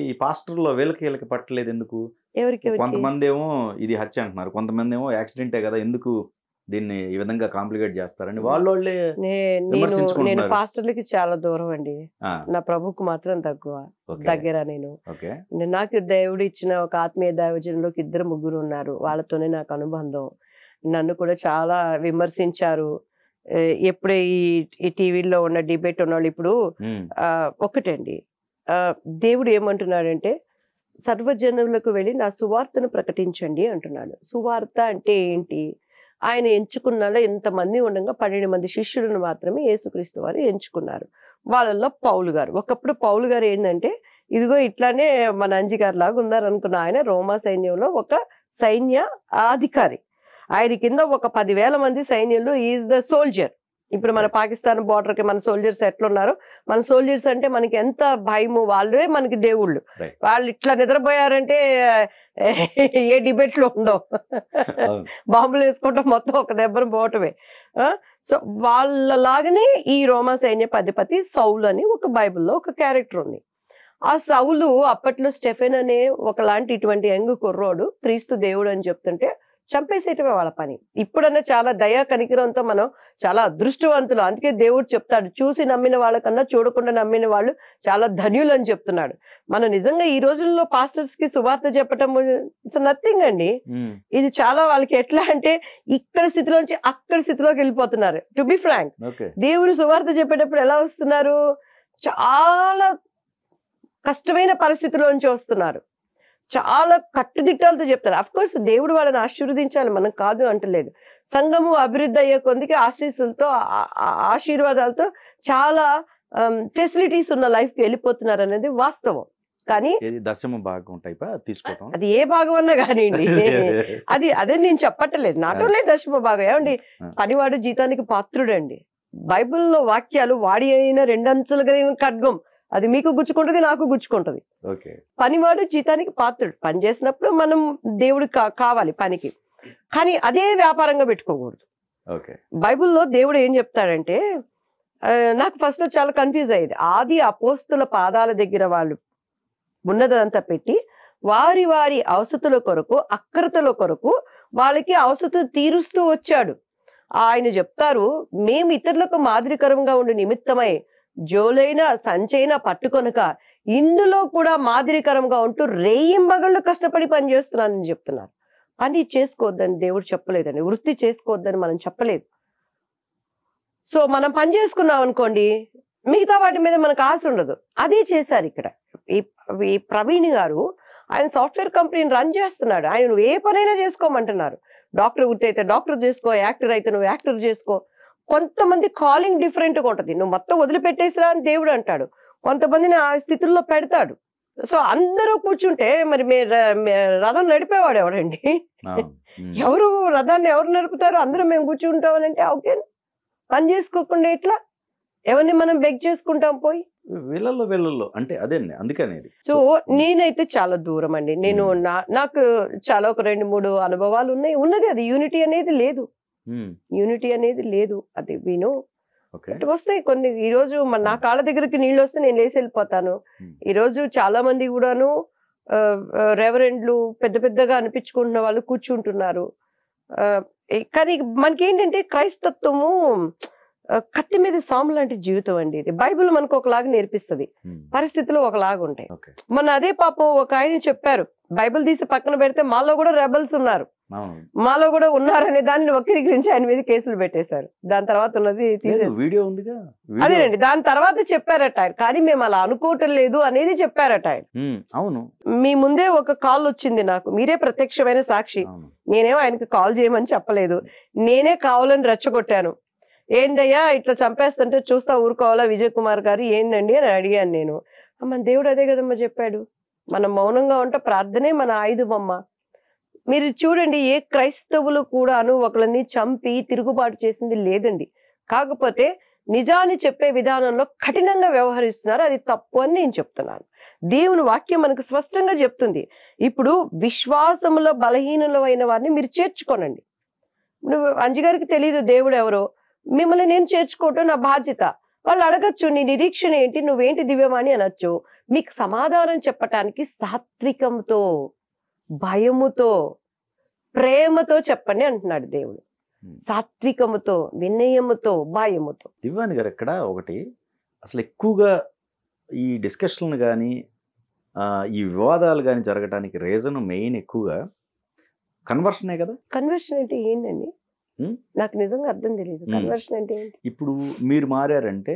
ఈ పాస్టర్‌లో వీళ్ళకి పట్టలేదు ఎందుకు? ఎవరికి కొంతమందేమో ఇది హత్య అంటున్నారు. కొంతమందేమో యాక్సిడెంటే గదా! ఎందుకు దీన్ని ఈ విధంగా కాంప్లికేట్ చేస్తారని వాళ్ళోళ్ళే నేను విమర్శించుకుంటున్నారు. పాస్టర్లకి చాలా దూరం అండి. ఆ! నా ప్రభుకు మాత్రం ఓకే. దగ్గర నేను. ఓకే. నాకు దేవుడు ఇచ్చిన ఒక ఆత్మీయ దైవజనులకు 2 ముగ్గురు ఉన్నారు. వాళ్ళతోనే నాకు అనుబంధం. నన్ను కూడా చాలా విమర్శించారు. ఎప్పుడే ఈ టీవీలో ఉన్న డిబేట్ ఉన్నవాళ్ళు ఇప్పుడు ఒకటండి, దేవుడు ఏమంటున్నాడంటే సర్వజనులకు వెళ్ళి నా సువార్తను ప్రకటించండి అంటున్నాడు. సువార్త అంటే ఏంటి? ఆయన ఎంచుకున్న ఎంతమంది ఉండగా 12 మంది శిష్యులను మాత్రమే యేసుక్రీస్తు వారు ఎంచుకున్నారు. వాళ్ళల్లో పౌలు గారు. ఒకప్పుడు పౌలు గారు ఏంటంటే ఇదిగో ఇట్లానే మన అంజి గారు లాగా ఉన్నారు అనుకున్న ఆయన రోమా సైన్యంలో ఒక సైన్య అధికారి. ఆయన కింద ఒక 10,000 మంది సైన్యంలో ఈజ్ ద సోల్జర్. ఇప్పుడు మన పాకిస్తాన్ బార్డర్ కి మన సోల్జర్స్ ఎట్లున్నారో, మన సోల్జర్స్ అంటే మనకి ఎంత భయము, వాళ్ళే మనకి దేవుళ్ళు. వాళ్ళు ఇట్లా నిద్రపోయారంటే ఏ డిబేట్లు ఉండవు. బాంబులు వేసుకోవటం మొత్తం ఒక దెబ్బను పోవటమే. సో వాళ్ళలాగానే ఈ రోమా సైన్యాధిపతి సౌలు అని ఒక బైబిల్లో ఒక క్యారెక్టర్ ఉంది. ఆ సౌలు అప్పట్లో స్టెఫెన్ అనే ఒకలాంటి ఇటువంటి యంగ్ కుర్రోడు క్రీస్తు దేవుడు అని చెప్తుంటే చంపేసేయటమే వాళ్ళ పని. ఇప్పుడన్నా చాలా దయా కనికరంతో మనం చాలా అదృష్టవంతులు. అందుకే దేవుడు చెప్తాడు, చూసి నమ్మిన వాళ్ళకన్నా చూడకుండా నమ్మిన వాళ్ళు చాలా ధన్యులు అని చెప్తున్నాడు. మనం నిజంగా ఈ రోజుల్లో పాస్టర్స్ కి సువార్త చెప్పటం నథింగ్ అండి. ఇది చాలా వాళ్ళకి ఎట్లా అంటే ఇక్కడ స్థితిలోంచి అక్కడ స్థితిలోకి వెళ్ళిపోతున్నారు. టు బి ఫ్రాంక్, దేవుడు సువార్త చెప్పేటప్పుడు ఎలా వస్తున్నారు? చాలా కష్టమైన పరిస్థితిలోంచి వస్తున్నారు. చాలా కట్టుదిట్టాలతో చెప్తారు. అఫ్ కోర్స్ దేవుడు వాళ్ళని ఆశీర్వదించాలి, మనం కాదు అంటలేదు. సంఘము అభివృద్ధి అయ్యే కొందికి ఆశీస్సులతో ఆశీర్వాదాలతో చాలా ఫెసిలిటీస్ ఉన్న లైఫ్ కి వెళ్ళిపోతున్నారు అనేది వాస్తవం. కానీ దశమ భాగం టైప్ తీసుకోవటం, అది ఏ భాగం అన్నా కానివ్వండి, అదే నేను చెప్పట్లేదు. నాట్ ఓన్లీ దశమ భాగం. ఏమండి, పనివాడు జీతానికి పాత్రుడండి. బైబిల్లో వాక్యాలు వాడి అయిన 2 అంచులు కలిగిన ఖడ్గం, అది మీకు గుచ్చుకుంటది, నాకు గుచ్చుకుంటది. పనివాడు జీతానికి పాత్రుడు. పని చేసినప్పుడు మనం దేవుడు కావాలి పనికి, కానీ అదే వ్యాపారంగా పెట్టుకోకూడదు. బైబిల్లో దేవుడు ఏం చెప్తాడంటే, నాకు ఫస్ట్ చాలా కన్ఫ్యూజ్ అయ్యేది. ఆది అపోస్తుల పాదాల దగ్గర వాళ్ళు ఉన్నదంతా పెట్టి వారి వారి అవసతుల కొరకు, అక్రతల కొరకు వాళ్ళకి అవసతులు తీరుస్తూ వచ్చాడు. ఆయన చెప్తారు, మేము ఇతరులకు మాదిరికరంగా ఉండే నిమిత్తమై జోలైన సంచైన పట్టుకొనక ఇందులో కూడా మాదిరికరంగా ఉంటూ రేయింబగళ్ళు కష్టపడి పని చేస్తున్నానని చెప్తున్నారు. పని చేసుకోవద్దని దేవుడు చెప్పలేదండి, వృత్తి చేసుకోవద్దని మనం చెప్పలేదు. సో మనం పని చేసుకున్నాం అనుకోండి, మిగతా వాటి మీద మనకు ఆశ ఉండదు. అదే చేశారు ఇక్కడ ఈ ప్రవీణ్ గారు. ఆయన సాఫ్ట్వేర్ కంపెనీని రన్ చేస్తున్నాడు. ఆయన నువ్వు ఏ పనైనా చేసుకోమంటున్నారు. డాక్టర్ వృత్తి అయితే డాక్టర్ చేసుకో, యాక్టర్ అయితే నువ్వు యాక్టర్ చేసుకో. కొంతమంది కాలింగ్ డిఫరెంట్గా ఉంటుంది. నువ్వు మొత్తం వదిలిపెట్టేసిరా అని దేవుడు అంటాడు, కొంతమందిని ఆ స్థితుల్లో పెడతాడు. సో అందరూ కూర్చుంటే మరి రథం నడిపేవాడు ఎవడండి? ఎవరు రథాన్ని ఎవరు నడుపుతారు? అందరూ మేము కూర్చుంటాం అంటే ఓకే, పని చేసుకోకుండా ఎట్లా? ఎవరిని మనం బెగ్ చేసుకుంటాం పోయి? వీళ్ళల్లో అంటే అదే అందుకనేది. సో నేనైతే చాలా దూరం అండి. నేను నాకు చాలా ఒక 2-3 అనుభవాలు ఉన్నది. అది యూనిటీ అనేది లేదు. యూనిటీ అనేది లేదు. అది విను వస్తాయి కొన్ని. ఈ రోజు నా కాళ్ళ దగ్గరికి నీళ్ళు వస్తే నేను లేసి వెళ్ళిపోతాను. ఈ రోజు చాలా మంది కూడాను రెవరెండ్లు పెద్ద పెద్దగా అనిపించుకుంటున్న వాళ్ళు కూర్చుంటున్నారు. కానీ మనకేంటంటే క్రైస్తత్వము కత్తి మీద సాము లాంటి జీవితం అండి. ఇది బైబిల్ మనకు ఒకలాగా నేర్పిస్తుంది, పరిస్థితులు ఒకలాగా ఉంటాయి. మొన్న అదే పాపం ఒక ఆయన చెప్పారు, బైబిల్ తీసి పక్కన పెడితే మాలో కూడా రెబల్స్ ఉన్నారు, మాలో కూడా ఉన్నారనే దాన్ని వక్రీకరించి ఆయన మీద కేసులు పెట్టేశారు. దాని తర్వాత ఉన్నది తీసేసి అదేనండి, దాని తర్వాత చెప్పారట ఆయన. కానీ మేము అలా అనుకోవటం లేదు అనేది చెప్పారట ఆయన. అవును, మీ ముందే ఒక కాల్ వచ్చింది నాకు, మీరే ప్రత్యక్షమైన సాక్షి. నేనేమో ఆయనకి కాల్ చేయమని చెప్పలేదు, నేనే కావాలని రెచ్చగొట్టాను. ఏందయ్యా ఇట్లా చంపేస్తుంటే చూస్తా ఊరుకోవాలా విజయ్ కుమార్ గారు ఏందండి అని అడిగాను నేను. మన దేవుడు అదే కదమ్మా చెప్పాడు, మనం మౌనంగా ఉంటే ప్రార్థనే మన ఆయుధమమ్మ. మీరు చూడండి, ఏ క్రైస్తవులు కూడాను ఒకళ్ళని చంపి తిరుగుబాటు చేసింది లేదండి. కాకపోతే నిజాన్ని చెప్పే విధానంలో కఠినంగా వ్యవహరిస్తున్నారు, అది తప్పు అని నేను చెప్తున్నాను. దేవుని వాక్యం మనకు స్పష్టంగా చెప్తుంది. ఇప్పుడు విశ్వాసములో బలహీనులైన వారిని మీరు చేర్చుకోనండి. నువ్వు అంజి గారికి తెలియదు దేవుడు ఎవరో, మిమ్మల్ని నేను చేర్చుకోవటం నా బాధ్యత. వాళ్ళు అడగచ్చు, నీ నిరీక్షణ ఏంటి, నువ్వేంటి దివ్యవాణి అనొచ్చు. మీకు సమాధానం చెప్పటానికి సాత్వికంతో, భయముతో, ప్రేమతో చెప్పండి అంటున్నాడు దేవుడు. సాత్వికముతో, వినయముతో, భయముతో. దివ్యాని గారు ఇక్కడ ఒకటి అసలు ఎక్కువగా ఈ డిస్కషన్లు కానీ ఈ వివాదాలు కానీ జరగడానికి రీజన్ మెయిన్ ఎక్కువగా కన్వర్షనే కదా. కన్వర్షన్ అంటే ఏంటండి? నాకు నిజంగా అర్థం తెలియదు. కన్వర్షన్ అంటే ఏంటి? ఇప్పుడు మీరు మారారంటే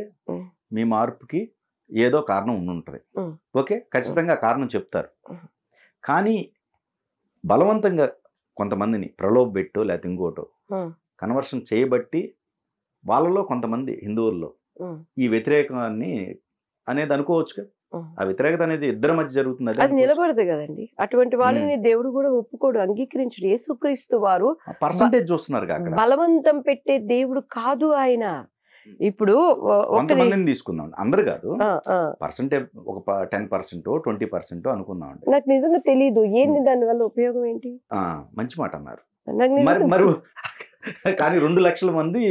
మీ మార్పుకి ఏదో కారణం ఉంటుంది. ఓకే, ఖచ్చితంగా కారణం చెప్తారు. కానీ బలవంతంగా కొంతమందిని ప్రలోభ పెట్టో లేకపోతే ఇంకోటో కన్వర్షన్ చేయబట్టి వాళ్ళలో కొంతమంది హిందువుల్లో ఈ వ్యతిరేకాన్ని అనేది అనుకోవచ్చు. ఆ వ్యతిరేకత అనేది ఇద్దరి మధ్య జరుగుతుంది. అది నిలబడదు కదండి. అటువంటి వాళ్ళని దేవుడు కూడా ఒప్పుకోడు, అంగీకరించడు. యేసుక్రీస్తు వారు పర్సంటేజ్ చూస్తున్నారు, బలవంతం పెట్టే దేవుడు కాదు ఆయన. ఇప్పుడు కొంతమందిని తీసుకుందాం, అందరు కాదు, పర్సంటేజ్ ఒక 10% 20% అనుకుందాం. నాకు నిజంగా తెలీదు ఏంది దాని వల్ల ఉపయోగం ఏంటి. మంచి మాట అన్నారు. మరి కానీ 2 లక్షల మంది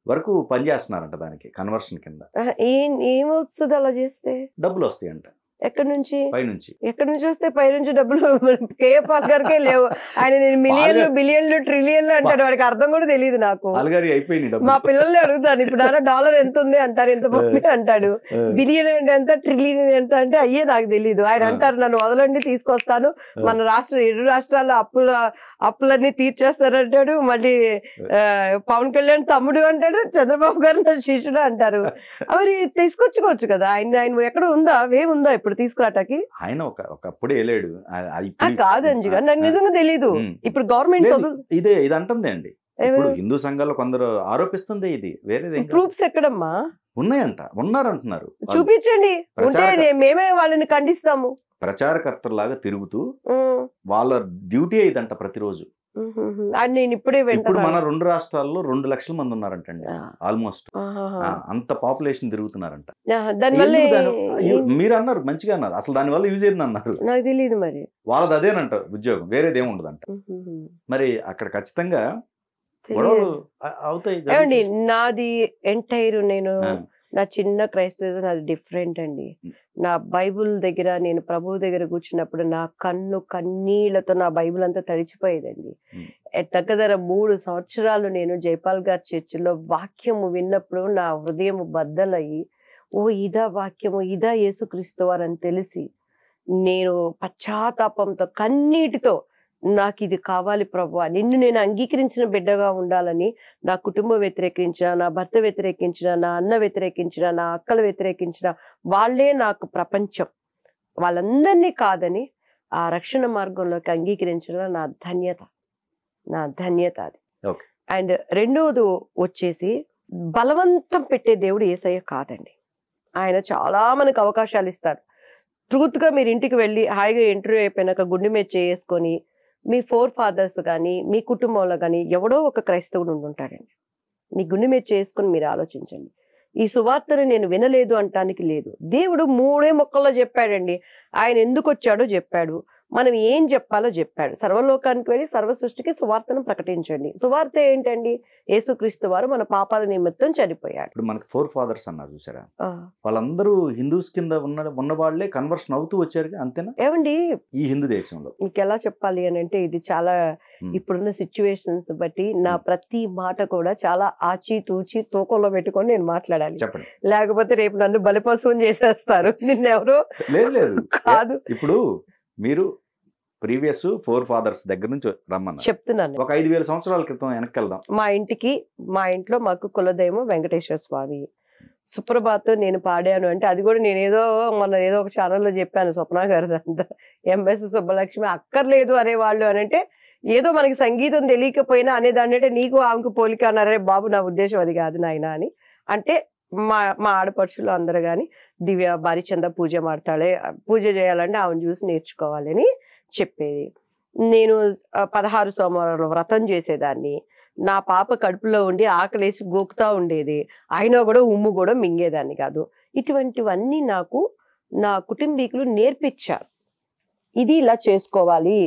వరకు పనిచేస్తున్నారంట దానికి, కన్వర్షన్ కింద. ఏమొస్తుంది అలా చేస్తే? డబ్బులు వస్తాయంట. ఎక్కడి నుంచి? పైనుంచి. ఎక్కడి నుంచి వస్తే? పైనుంచి డబ్బులు కేపాల్ గారికే లేవు. ఆయన నేను మిలియన్లు, బిలియన్లు, ట్రిలియన్లు అంటాడు. వాడికి అర్థం కూడా తెలియదు నాకు. మా పిల్లల్ని అడుగుతాను, ఇప్పుడు డాలర్ ఎంత ఉంది అంటారు, ఎంత బాగుంది అంటాడు. బిలియన్ అంటే ఎంత, ట్రిలియన్ ఎంత అంటే అయ్యే నాకు తెలియదు. ఆయన అంటారు నన్ను వదలండి తీసుకొస్తాను, మన రాష్ట్రం 7 రాష్ట్రాల్లో అప్పులన్నీ తీర్చేస్తారంటాడు. మళ్ళీ పవన్ కళ్యాణ్ తమ్ముడు అంటాడు, చంద్రబాబు గారు నా శిష్యుడు అంటారు. మరి తీసుకొచ్చుకోవచ్చు కదా. ఆయన ఎక్కడ ఉందా, ఏముందా ఇప్పుడు తీసుకురాటానికి? ఆయన ఒకప్పుడు వెళ్ళాడు కాదంజి గారు, నాకు నిజంగా తెలీదు. ఇప్పుడు గవర్నమెంట్ ఇది అంటుంది అండి. హిందూ సంఘాల్లో కొందరు ఆరోపిస్తుంది. ఇది వేరే ప్రూఫ్స్ ఎక్కడమ్మా ఉన్నాయంట, ఉన్నారంటున్నారు. చూపించండి, ఉంటే మేమే వాళ్ళని ఖండిస్తాము. ప్రచారకర్తలాగా తిరుగుతూ వాళ్ళ డ్యూటీ ఇదంట ప్రతిరోజు. నేను ఇప్పుడే ఇప్పుడు మన 2 రాష్ట్రాల్లో 2 లక్షల మంది ఉన్నారంటండి, ఆల్మోస్ట్ అంత పాపులేషన్ తిరుగుతున్నారంట. మీరు అన్నారు, మంచిగా అన్నారు. అసలు దాని వల్ల యూజ్ అయింది అన్నారు, నాకు తెలియదు. మరి వాళ్ళది అదేనంట ఉద్యోగం, వేరేది ఏముండదంట. మరి అక్కడ ఖచ్చితంగా గొడవలు అవుతాయి. ఏమండి, నాది ఎంటైర్ నేను నా చిన్న క్రైస్తవ నాది డిఫరెంట్ అండి. నా బైబుల్ దగ్గర నేను ప్రభువు దగ్గర కూర్చున్నప్పుడు నా కన్నీళ్లతో నా బైబుల్ అంతా తడిచిపోయేదండి. దగ్గర 3 సంవత్సరాలు నేను జైపాల్ గారి చర్చిలో వాక్యము విన్నప్పుడు నా హృదయం బద్దలయ్యి, ఓ ఇదా వాక్యము, ఇదా యేసుక్రీస్తు వారని తెలిసి నేను పశ్చాత్తాపంతో కన్నీటితో నాకు ఇది కావాలి ప్రభువా, నిన్ను నేను అంగీకరించిన బిడ్డగా ఉండాలని, నా కుటుంబం వ్యతిరేకించిన, నా భర్త వ్యతిరేకించిన, నా అన్న వ్యతిరేకించిన, నా అక్కలు వ్యతిరేకించిన వాళ్ళే నాకు ప్రపంచం, వాళ్ళందరినీ కాదని ఆ రక్షణ మార్గంలోకి అంగీకరించడం నా ధన్యత అది. అండ్ రెండోది వచ్చేసి, బలవంతం పెట్టే దేవుడు యేసయ్య కాదండి. ఆయన చాలా మనకు అవకాశాలు ఇస్తారు. ట్రూత్గా మీరు ఇంటికి వెళ్ళి హాయిగా ఇంటర్వ్యూ అయిపోయినాక గుండె మీద చేసుకొని మీ 4 ఫాదర్స్ కానీ మీ కుటుంబంలో కానీ ఎవడో ఒక క్రైస్తవుడు ఉండుంటాడండి. మీ గుండె మీద చేసుకుని మీరు ఆలోచించండి. ఈ సువార్తను నేను వినలేదు అంటానికి లేదు. దేవుడు 3 మొక్కల్లో చెప్పాడండి. ఆయన ఎందుకు వచ్చాడో చెప్పాడు, మనం ఏం చెప్పాలో చెప్పాడు. సర్వలోకానికి వెళ్ళి సర్వ సృష్టికి సువార్తను ప్రకటించండి. సువార్త ఏంటండి? యేసుక్రీస్తు వారు మన పాపాల నిమిత్తం చనిపోయాడు. ఇప్పుడు మనకు 4 ఫాదర్స్ అన్నారు చూసారా, వాళ్ళందరూ హిందూస్ కింద ఉన్న వాళ్ళే కన్వర్షన్ అవుతూ వచ్చారు, అంతేనా ఏమండి? ఈ హిందూ దేశంలో మీకు ఎలా చెప్పాలి అని అంటే, ఇది చాలా ఇప్పుడున్న సిచ్యువేషన్స్ బట్టి నా ప్రతి మాట కూడా చాలా ఆచితూచి తూకంలో పెట్టుకొని నేను మాట్లాడాలి. చెప్పండి, లేకపోతే రేపు నన్ను బలిపశువుని చేసేస్తారు. నిన్నెవరో లేదు కాదు. ఇప్పుడు మీరు ప్రీవియస్ 4 ఫాదర్స్ దగ్గర నుంచి రమ్మన్నారు చెప్తున్నాను. ఒక 5000 సంవత్సరాల క్రితం వెనక్కి వెళ్దాం. మా ఇంట్లో మాకు కులదైవం వెంకటేశ్వర స్వామి. సుప్రభాతం నేను పాడాను అంటే అది కూడా నేను ఏదో ఒక ఛానల్లో చెప్పాను, స్వప్న గారు అంతా ఎంఎస్ సుబ్బలక్ష్మి అక్కర్లేదు అనేవాళ్ళు అని అంటే, ఏదో మనకి సంగీతం తెలియకపోయినా అనేదాన్ని అంటే నీకు ఆమెకు పోలిక అన్నారే బాబు, నా ఉద్దేశం అది కాదు నాయన అని అంటే, మా ఆడపడుచులు అందరు కానీ దివ్య బారిచంద పూజ మాడతాడే, పూజ చేయాలంటే ఆమెను చూసి నేర్చుకోవాలని చెప్పేది. నేను 16 సోమవారాలు వ్రతం చేసేదాన్ని. నా పాప కడుపులో ఉండి ఆకలేసి గోకుతా ఉండేది, అయినా కూడా ఉమ్ము కూడా మింగేదాన్ని కాదు. ఇటువంటివన్నీ నాకు నా కుటుంబీకులు నేర్పించారు. ఇది ఇలా చేసుకోవాలి.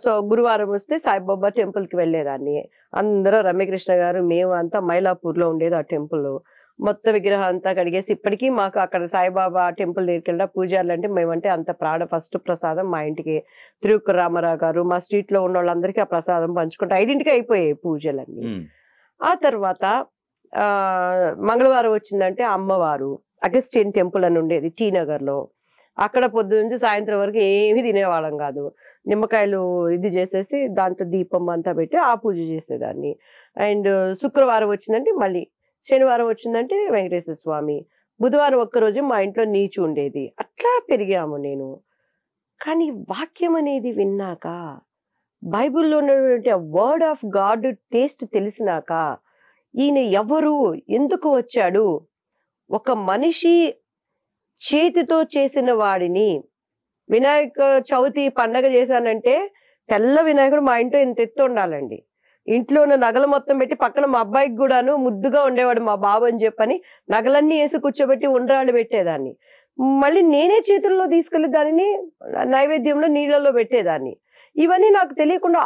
సో గురువారం వస్తే సాయిబాబా టెంపుల్కి వెళ్ళేదాన్ని. అందరూ రమ్యకృష్ణ గారు మేము అంతా మైలాపూర్లో ఉండేది ఆ టెంపుల్. మొత్తం విగ్రహం అంతా కడిగేసి, ఇప్పటికీ మాకు అక్కడ సాయిబాబా టెంపుల్ దగ్గరికి వెళ్ళిన పూజారులు అంటే మేమంటే అంత ఫస్ట్ ప్రసాదం మా ఇంటికి తిరుక్కుర రామారావు గారు మా స్ట్రీట్ లో ఉన్న వాళ్ళందరికీ ఆ ప్రసాదం పంచుకుంటే 5ంటికి అయిపోయాయి పూజలన్నీ. ఆ తర్వాత మంగళవారం వచ్చిందంటే అమ్మవారు అగస్టియన్ టెంపుల్ అని ఉండేది టీ నగర్ లో, అక్కడ పొద్దు నుంచి సాయంత్రం వరకు ఏమీ తినేవాళ్ళం కాదు. నిమ్మకాయలు ఇది చేసేసి దాంట్లో దీపం అంతా పెట్టి ఆ పూజ చేసేదాన్ని. అండ్ శుక్రవారం వచ్చిందంటే మళ్ళీ, శనివారం వచ్చిందంటే వెంకటేశ్వర స్వామి, బుధవారం ఒక్కరోజు మా ఇంట్లో నీచు ఉండేది. అట్లా పెరిగాము నేను. కానీ వాక్యం అనేది విన్నాక, బైబిల్లో ఉన్నటువంటి ఆ వర్డ్ ఆఫ్ గాడ్ టేస్ట్ తెలిసినాక, ఈయన ఎవరు, ఎందుకు వచ్చాడు, ఒక మనిషి చేతితో చేసిన వాడిని, వినాయక చవితి పండగ చేశానంటే తెల్ల వినాయకుడు మా ఇంట్లో ఇంత ఎత్తు ఉండాలండి. ఇంట్లో ఉన్న నగలు మొత్తం పెట్టి పక్కన మా అబ్బాయికి కూడాను ముద్దుగా ఉండేవాడు మా బాబు అని చెప్పని నగలన్నీ వేసి కూర్చోబెట్టి ఉండ్రాళ్ళు పెట్టేదాన్ని. మళ్ళీ నేనే చేతుల్లో తీసుకెళ్లి దానిని నైవేద్యంలో నీళ్ళలో పెట్టేదాన్ని. ఇవన్నీ నాకు తెలియకుండా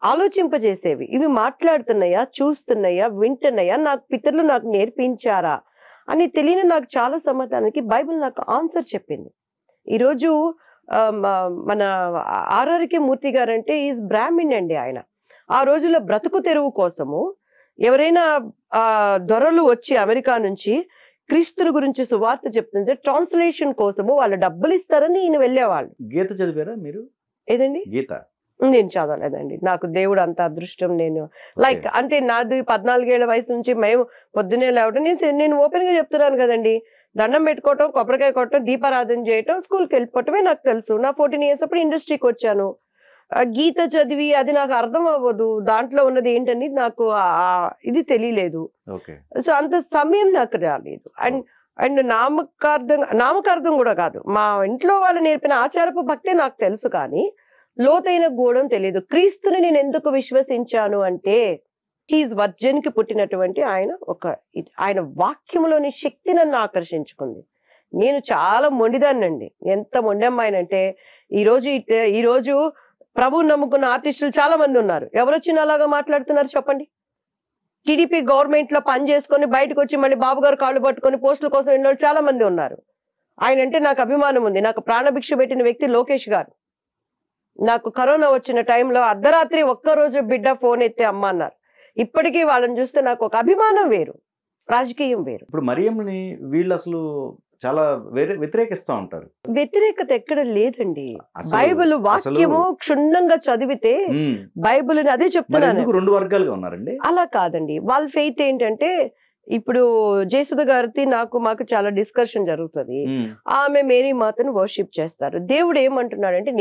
ఆలోచింపజేసేవి. ఇవి మాట్లాడుతున్నాయా, చూస్తున్నాయా, వింటున్నాయా, నాకు పితరులు నాకు నేర్పించారా అని తెలియని నాకు చాలా సమాధానానికి బైబిల్ నాకు ఆన్సర్ చెప్పింది. ఈరోజు మన ఆర్ఆర్కే మూర్తి గారు అంటే ఈజ్ బ్రాహ్మణ్ అండి. ఆయన ఆ రోజుల్లో బ్రతుకు తెరువు కోసము ఎవరైనా దొరలు వచ్చి అమెరికా నుంచి క్రీస్తుని గురించి సువార్త చెప్తుంటే ట్రాన్స్లేషన్ కోసము వాళ్ళు డబ్బులు ఇస్తారని ఈయన వెళ్ళేవాళ్ళు. గీత చదివారా మీరు? ఏదండి? గీత నేను చదవలేదండి. నాకు దేవుడు అంత అదృష్టం, నేను లైక్ అంటే నాది 14 ఏళ్ల వయసు నుంచి మేము పొద్దునే లేవడం, నేను ఓపెన్ గా చెప్తున్నాను కదండి, దండం పెట్టుకోవటం, కొబ్బరికాయ కొట్టడం, దీపారాధన చేయటం, స్కూల్కి వెళ్ళిపోవటమే నాకు తెలుసు. నా 14 years అప్పుడు ఇండస్ట్రీకి వచ్చాను. గీత చదివి అది నాకు అర్థం అవ్వదు, దాంట్లో ఉన్నది ఏంటని నాకు ఇది తెలియలేదు. సో అంత సమయం నాకు రాలేదు. అండ్ నామకార్థం కూడా కాదు, మా ఇంట్లో వాళ్ళు నేర్పిన ఆచారపు భక్తే నాకు తెలుసు, కానీ లోతైన గూఢం తెలియదు. క్రీస్తుని నేను ఎందుకు విశ్వసించాను అంటే, హీజ్ వర్జన్ కి పుట్టినటువంటి ఆయన వాక్యములోని శక్తి నన్ను ఆకర్షించుకుంది. నేను చాలా మొండిదాన్నండి. ఎంత మొండమ్మాయినంటే ఈరోజు ప్రభువు నమ్ముకున్న ఆర్టిస్టులు చాలా మంది ఉన్నారు. ఎవరొచ్చిన అలాగా మాట్లాడుతున్నారు చెప్పండి? టీడీపీ గవర్నమెంట్ లో పని చేసుకొని బయటకు వచ్చి మళ్ళీ బాబు గారు కాళ్ళు పట్టుకొని పోస్టుల కోసం వెళ్ళిన చాలా మంది ఉన్నారు. ఆయన అంటే నాకు అభిమానం ఉంది. నాకు ప్రాణభిక్ష పెట్టిన వ్యక్తి లోకేష్ గారు. నాకు కరోనా వచ్చిన టైంలో అర్ధరాత్రి ఒక్కరోజు బిడ్డ ఫోన్ ఎత్తే అమ్మ అన్నారు. ఇప్పటికీ వాళ్ళని చూస్తే నాకు ఒక అభిమానం వేరు, రాజకీయం వేరు. ఇప్పుడు మరియంని వీళ్ళు అసలు చాలా వ్యతిరేకిస్తూ ఉంటారు. వ్యతిరేకత ఎక్కడ లేదండి. బైబిల్ వాక్యము క్షుణ్ణంగా చదివితే బైబిల్ అదే చెప్తున్నాను. 2 వర్గాలుగా ఉన్నారండి. అలా కాదండి. వాళ్ళ ఫెయిత్ ఏంటంటే, ఇప్పుడు జయసుధ గారితో మాకు చాలా డిస్కషన్ జరుగుతుంది. ఆమె మేరీ మాతను వర్షిప్ చేస్తారు. దేవుడు ఏమంటున్నాడంటే,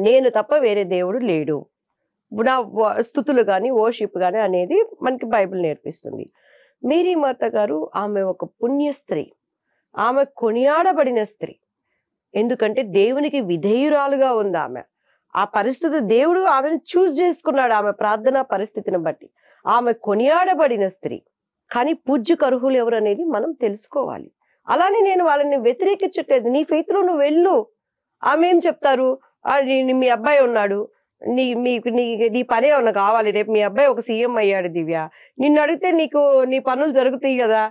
నేను తప్ప వేరే దేవుడు లేడు, నా స్థుతులు కానీ వర్షిప్ కానీ అనేది మనకి బైబిల్ నేర్పిస్తుంది. మేరీ మాత గారు ఆమె ఒక పుణ్య స్త్రీ, ఆమె కొనియాడబడిన స్త్రీ. ఎందుకంటే దేవునికి విధేయురాలుగా ఉంది ఆమె. ఆ పరిస్థితి దేవుడు ఆమెను చూస్ చేసుకున్నాడు, ఆమె ప్రార్థనా పరిస్థితిని బట్టి. ఆమె కొనియాడబడిన స్త్రీ. కానీ పూజ్యకు అర్హులు ఎవరు అనేది మనం తెలుసుకోవాలి. అలానే నేను వాళ్ళని వ్యతిరేకించట్లేదు. నీ ఫెయిత్ లో నువ్వు వెళ్ళు. ఆమె ఏం చెప్తారు, మీ అబ్బాయి ఉన్నాడు, నీ పనే ఏమన్నా కావాలి, రేపు మీ అబ్బాయి ఒక సీఎం అయ్యాడు దివ్య, నిన్ను అడిగితే నీ పనులు జరుగుతాయి కదా,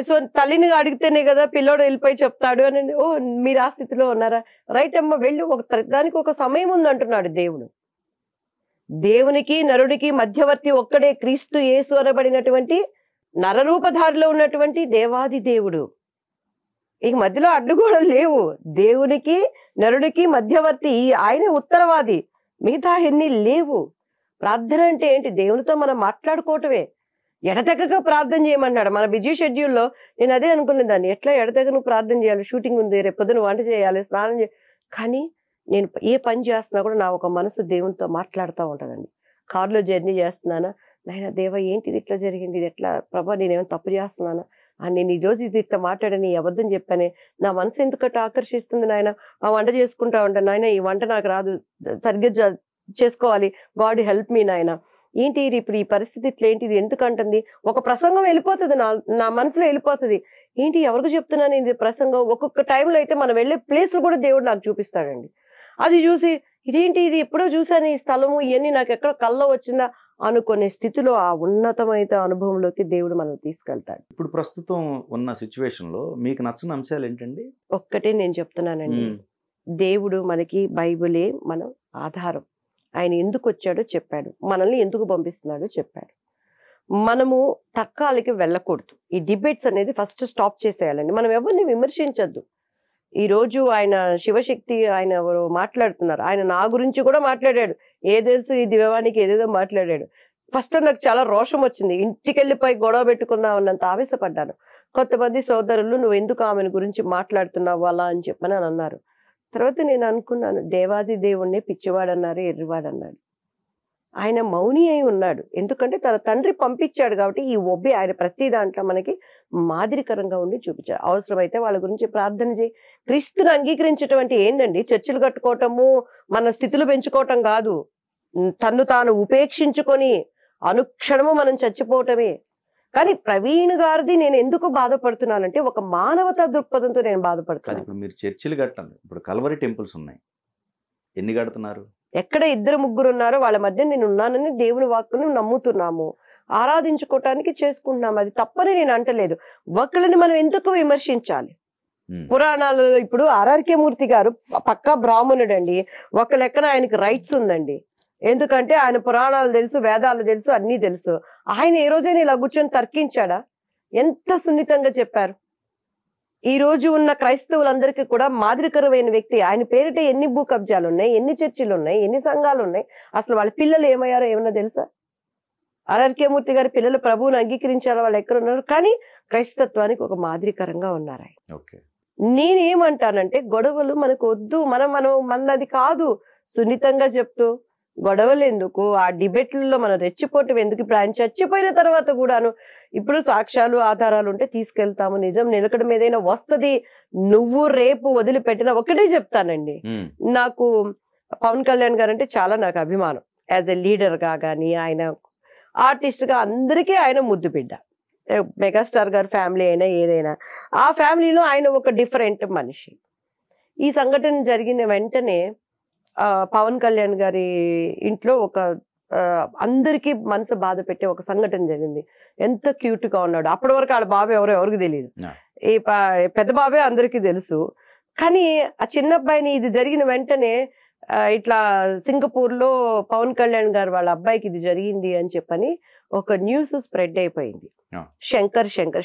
సో తల్లిని అడిగితేనే కదా పిల్లోడు వెళ్ళిపోయి చెప్తాడు అని. ఓ మీరు ఆ స్థితిలో ఉన్నారా? రైట్ అమ్మ, వెళ్ళు, దానికి ఒక సమయం ఉంది అంటున్నాడు దేవుడు. దేవునికి నరుడికి మధ్యవర్తి ఒక్కడే, క్రీస్తు యేసు అనబడినటువంటి నరరూపధారిలో ఉన్నటువంటి దేవాది దేవుడు. ఈ మధ్యలో అడ్డుగోడలు లేవు. దేవునికి నరుడికి మధ్యవర్తి ఆయనే ఉత్తరవాది, మిగతా ఎన్ని లేవు. ప్రార్థన అంటే ఏంటి? దేవునితో మనం మాట్లాడుకోవటమే. ఎడతెగక ప్రార్థన చేయమన్నాడు. మన బిజీ షెడ్యూల్లో నేను అదే అనుకునేదాన్ని, ఎట్లా ఎడతెగ నువ్వు ప్రార్థన చేయాలి, షూటింగ్ ఉంది, రేపు పొద్దున వంట చేయాలి, స్నానం చేయాలి. కానీ నేను ఏ పని చేస్తున్నా కూడా నా ఒక మనసు దేవునితో మాట్లాడుతూ ఉంటుందండి. కారులో జర్నీ చేస్తున్నానా, నాయన దేవ ఏంటిది ఇట్లా జరిగింది, ఇది ఎట్లా ప్రభా, నేనేమైనా తప్పు చేస్తున్నానా, నేను ఈరోజు ఇది ఇట్లా మాట్లాడని అబద్ధం చెప్పానే, నా మనసు ఎందుకట్లా ఆకర్షిస్తుంది నాయన. ఆ వంట చేసుకుంటా ఉంటాను, నాయన ఈ వంట నాకు రాదు, సరిగ్గా చేసుకోవాలి, గాడ్ హెల్ప్ మీ నాయన. ఏంటి ఇప్పుడు ఈ పరిస్థితి ఇట్లా, ఏంటి ఇది ఎందుకంటుంది, ఒక ప్రసంగం వెళ్ళిపోతుంది, నా మనసులో వెళ్ళిపోతుంది. ఏంటి ఎవరికి చెప్తున్నాను ఇది ప్రసంగం. ఒక్కొక్క టైంలో అయితే మనం వెళ్ళే ప్లేస్లు కూడా దేవుడు నాకు చూపిస్తాడండి. అది చూసి ఇదేంటి, ఇది ఎప్పుడో చూసాను ఈ స్థలము, ఇవన్నీ నాకు ఎక్కడ కల్లో వచ్చిందా అనుకునే స్థితిలో ఆ ఉన్నతమైన అనుభవంలోకి దేవుడు మనల్ని తీసుకెళ్తాడు. ఇప్పుడు ప్రస్తుతం ఉన్న సిచ్యువేషన్ లో మీకు నచ్చిన అంశాలు ఏంటండి? ఒక్కటే నేను చెప్తున్నానండి, దేవుడు మనకి బైబిలే మనం ఆధారం. ఆయన ఎందుకు వచ్చాడో చెప్పాడు, మనల్ని ఎందుకు పంపిస్తున్నాడో చెప్పాడు. మనము తర్కాలకి వెళ్ళకూడదు. ఈ డిబేట్స్ అనేది ఫస్ట్ స్టాప్ చేసేయాలండి. మనం ఎవరిని విమర్శించద్దు. ఈరోజు ఆయన శివశక్తి ఆయన ఎవరు మాట్లాడుతున్నారు, ఆయన నా గురించి కూడా మాట్లాడాడు. ఏ తెలుసు ఈ దివ్యవానికి ఏదేదో మాట్లాడాడు. ఫస్ట్ నాకు చాలా రోషం వచ్చింది. ఇంటికి వెళ్ళిపోయి గొడవ పెట్టుకుందాం అన్నంత ఆవేశపడ్డాను. కొంతమంది సోదరులు నువ్వు ఎందుకు ఆమెను గురించి మాట్లాడుతున్నావు అలా అని చెప్పని అన్నారు. తర్వాత నేను అనుకున్నాను, దేవాది దేవుణ్ణే పిచ్చివాడన్నారు, ఎర్రివాడన్నాడు. ఆయన మౌని అయి ఉన్నాడు. ఎందుకంటే తన తండ్రి పంపించాడు కాబట్టి ఈ ఒబ్బి ఆయన ప్రతి దాంట్లో మనకి మాదిరికరంగా ఉండి చూపించాడు. అవసరమైతే వాళ్ళ గురించి ప్రార్థన చేయి. క్రీస్తుని అంగీకరించటం అంటే ఏంటండి? చర్చిలు కట్టుకోవటము, మన స్థితులు పెంచుకోవటం కాదు. తన్ను తాను ఉపేక్షించుకొని అనుక్షణము మనం చచ్చిపోవటమే. కానీ ప్రవీణ్ గారిది నేను ఎందుకు బాధపడుతున్నానంటే ఒక మానవతా దృక్పథంతో నేను బాధపడుతున్నాను. ఇప్పుడు మీరు చర్చిలు కట్టండి, ఇప్పుడు కల్వరి టెంపుల్స్ ఉన్నాయి, ఎన్ని కడుతున్నారు? ఎక్కడ 2-3 ఉన్నారో వాళ్ళ మధ్య నేను ఉన్నానని దేవుని వాక్కును నమ్ముతున్నాము, ఆరాధించుకోవటానికి చేసుకుంటున్నాము. అది తప్పని నేను అంటలేదు. ఒకళ్ళని మనం ఎందుకు విమర్శించాలి? పురాణాలు ఇప్పుడు ఆర్ఆర్కే మూర్తి గారు పక్కా బ్రాహ్మణుడు అండి. ఒక లెక్కన ఆయనకి రైట్స్ ఉందండి. ఎందుకంటే ఆయన పురాణాలు తెలుసు, వేదాలు తెలుసు, అన్నీ తెలుసు. ఆయన ఏ రోజైనా ఇలా కూర్చొని తర్కించాడా? ఎంత సున్నితంగా చెప్పారు. ఈ రోజు ఉన్న క్రైస్తవులందరికీ కూడా మాదిరికరమైన వ్యక్తి. ఆయన పేరిట ఎన్ని భూ కబ్జాలు ఉన్నాయి, ఎన్ని చర్చిలు ఉన్నాయి, ఎన్ని సంఘాలు ఉన్నాయి, అసలు వాళ్ళ పిల్లలు ఏమయ్యారో ఏమన్నా తెలుసా? ఆర్ఆర్కే మూర్తి గారి పిల్లలు ప్రభువుని అంగీకరించారో, వాళ్ళు ఎక్కడ ఉన్నారు? కానీ క్రైస్తత్వానికి ఒక మాదిరికరంగా ఉన్నారు ఆయన. నేనేమంటానంటే గొడవలు మనకు వద్దు, మనది కాదు. సున్నితంగా చెప్తూ గొడవలు ఎందుకు, ఆ డిబేట్లలో మనం రెచ్చిపోవటం ఎందుకు? ఇప్పుడు ఆయన చచ్చిపోయిన తర్వాత కూడాను ఇప్పుడు సాక్ష్యాలు ఆధారాలు ఉంటే తీసుకెళ్తాము, నిజం నిలకడ ఏదైనా వస్తుంది. నువ్వు రేపు వదిలిపెట్టిన ఒకటే చెప్తానండి, నాకు పవన్ కళ్యాణ్ గారు అంటే చాలా నాకు అభిమానం. యాజ్ ఎ లీడర్ గా కానీ, ఆయన ఆర్టిస్ట్ గా అందరికీ ఆయన ముద్దు బిడ్డ. మెగాస్టార్ గారి ఫ్యామిలీ అయినా ఏదైనా, ఆ ఫ్యామిలీలో ఆయన ఒక డిఫరెంట్ మనిషి. ఈ సంఘటన జరిగిన వెంటనే పవన్ కళ్యాణ్ గారి ఇంట్లో ఒక అందరికీ మనసు బాధ పెట్టే ఒక సంఘటన జరిగింది. ఎంత క్యూట్ గా ఉన్నాడు. అప్పటి వరకు వాళ్ళ బాబు ఎవరికి తెలియదు, ఈ పెద్ద బాబే అందరికీ తెలుసు. కానీ ఆ చిన్న అబ్బాయిని ఇది జరిగిన వెంటనే ఇట్లా సింగపూర్ లో పవన్ కళ్యాణ్ గారు వాళ్ళ అబ్బాయికి ఇది జరిగింది అని చెప్పని ఒక న్యూస్ స్ప్రెడ్ అయిపోయింది.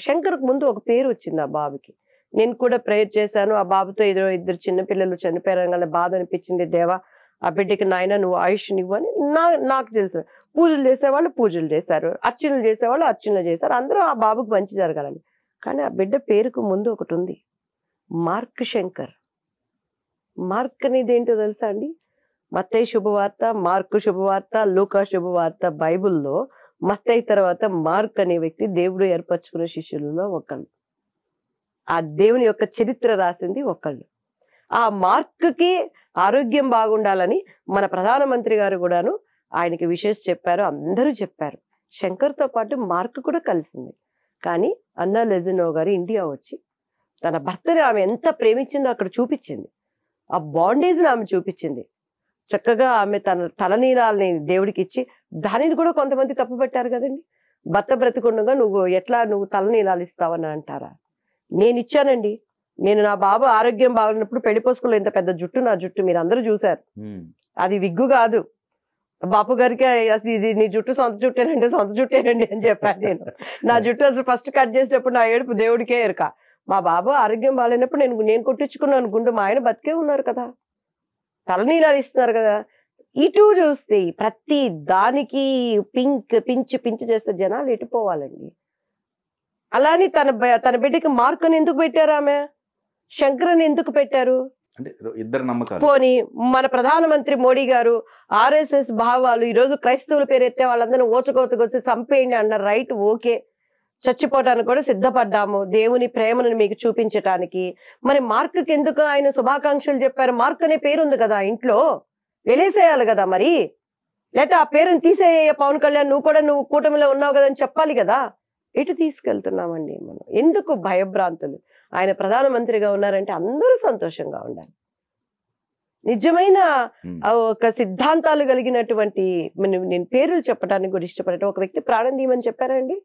శంకర్ ముందు ఒక పేరు వచ్చింది ఆ బాబుకి. నేను కూడా ప్రేయర్ చేశాను. ఆ బాబుతో 2 చిన్నపిల్లలు చనిపోయారని బాధ అనిపించింది. దేవా, ఆ బిడ్డకి నాయన నువ్వు ఆయుష్నివ్వు అని నాకు తెలుసు. పూజలు చేసేవాళ్ళు పూజలు చేశారు, అర్చనలు చేసేవాళ్ళు అర్చనలు చేశారు. అందరూ ఆ బాబుకి మంచి జరగాలని. కానీ ఆ బిడ్డ పేరుకు ముందు ఒకటి ఉంది, మార్క్ శంకర్. మార్క్ అనేది ఏంటో తెలుసా అండి? మత్తయి శుభవార్త, మార్కు శుభవార్త, లూకా శుభవార్త, బైబుల్లో మత్తయి తర్వాత మార్క్ అనే వ్యక్తి దేవుడు ఏర్పరచుకున్న శిష్యులలో ఒకళ్ళు. ఆ దేవుని యొక్క చరిత్ర రాసింది ఒకళ్ళు. ఆ మార్క్కి ఆరోగ్యం బాగుండాలని మన ప్రధానమంత్రి గారు కూడాను ఆయనకి విశేష చెప్పారు, అందరూ చెప్పారు. శంకర్తో పాటు మార్క్ కూడా కలిసింది. కానీ అన్నా లెజినో గారు ఇండియా వచ్చి తన భర్తని ఆమె ఎంత ప్రేమించిందో అక్కడ చూపించింది. ఆ బాండేజ్ని ఆమె చూపించింది. చక్కగా ఆమె తన తలనీలాలని దేవుడికి ఇచ్చి, దానిని కూడా కొంతమంది తప్పు పెట్టారు కదండి. భర్త బ్రతికుండగా నువ్వు తలనీలాలు ఇస్తావని అంటారా? నేను ఇచ్చానండి. నేను నా బాబు ఆరోగ్యం బాగున్నప్పుడు పెళ్లి పోసుకులో ఇంత పెద్ద జుట్టు, నా జుట్టు మీరు అందరూ చూశారు. అది విగ్గు కాదు. బాపు గారికి అసలు ఇది నీ జుట్టు సొంత జుట్టేనండి, సొంత జుట్టేనండి అని చెప్పాను నేను. నా జుట్టు అసలు ఫస్ట్ కట్ చేసేటప్పుడు నా ఏడుపు దేవుడికే ఎరుక. మా బాబు ఆరోగ్యం బాగాలేనప్పుడు నేను కొట్టించుకున్నాను గుండు. మా ఆయన బతికే ఉన్నారు కదా, తలనీలాలు ఇస్తున్నారు కదా. ఇటు చూస్తే ప్రతి దానికి పించి చేస్తే జనాలు ఎటుపోవాలండి. అలాని తన బిడ్డకి మార్క్ అని ఎందుకు పెట్టారు, ఆమె శంకర్ అని ఎందుకు పెట్టారు? పోనీ మన ప్రధానమంత్రి మోడీ గారు ఆర్ఎస్ఎస్ భావాలు ఈరోజు క్రైస్తవుల పేరు ఎత్తే వాళ్ళందరినీ ఓచకోతకొచ్చి చంపేయండి అన్నారు. రైట్, ఓకే, చచ్చిపోవటానికి కూడా సిద్ధపడ్డాము దేవుని ప్రేమను మీకు చూపించటానికి. మరి మార్క్కి ఎందుకు ఆయన శుభాకాంక్షలు చెప్పారు? మార్క్ అనే పేరు ఉంది కదా ఇంట్లో, వెలేసేయాలి కదా మరి. లేకపోతే ఆ పేరుని తీసేయ పవన్ కళ్యాణ్, నువ్వు కూటమిలో ఉన్నావు కదా అని చెప్పాలి కదా. ఎటు తీసుకెళ్తున్నామండి మనం? ఎందుకు భయభ్రాంతులు? ఆయన ప్రధానమంత్రిగా ఉన్నారంటే అందరూ సంతోషంగా ఉండాలి. నిజమైన ఒక సిద్ధాంతాలు కలిగినటువంటి నేను పేర్లు చెప్పడానికి కూడా ఇష్టపడటం. ఒక వ్యక్తి ప్రాణం తీయమని చెప్పారండి.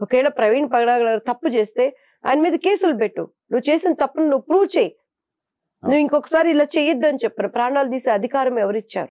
ఒకవేళ ప్రవీణ్ పగడాల గారు తప్పు చేస్తే ఆయన మీద కేసులు పెట్టు, నువ్వు చేసిన తప్పును నువ్వు ప్రూవ్ చేయి, నువ్వు ఇంకొకసారి ఇలా చెయ్యొద్దు అని చెప్పారు. ప్రాణాలు తీసే అధికారం ఎవరిచ్చారు?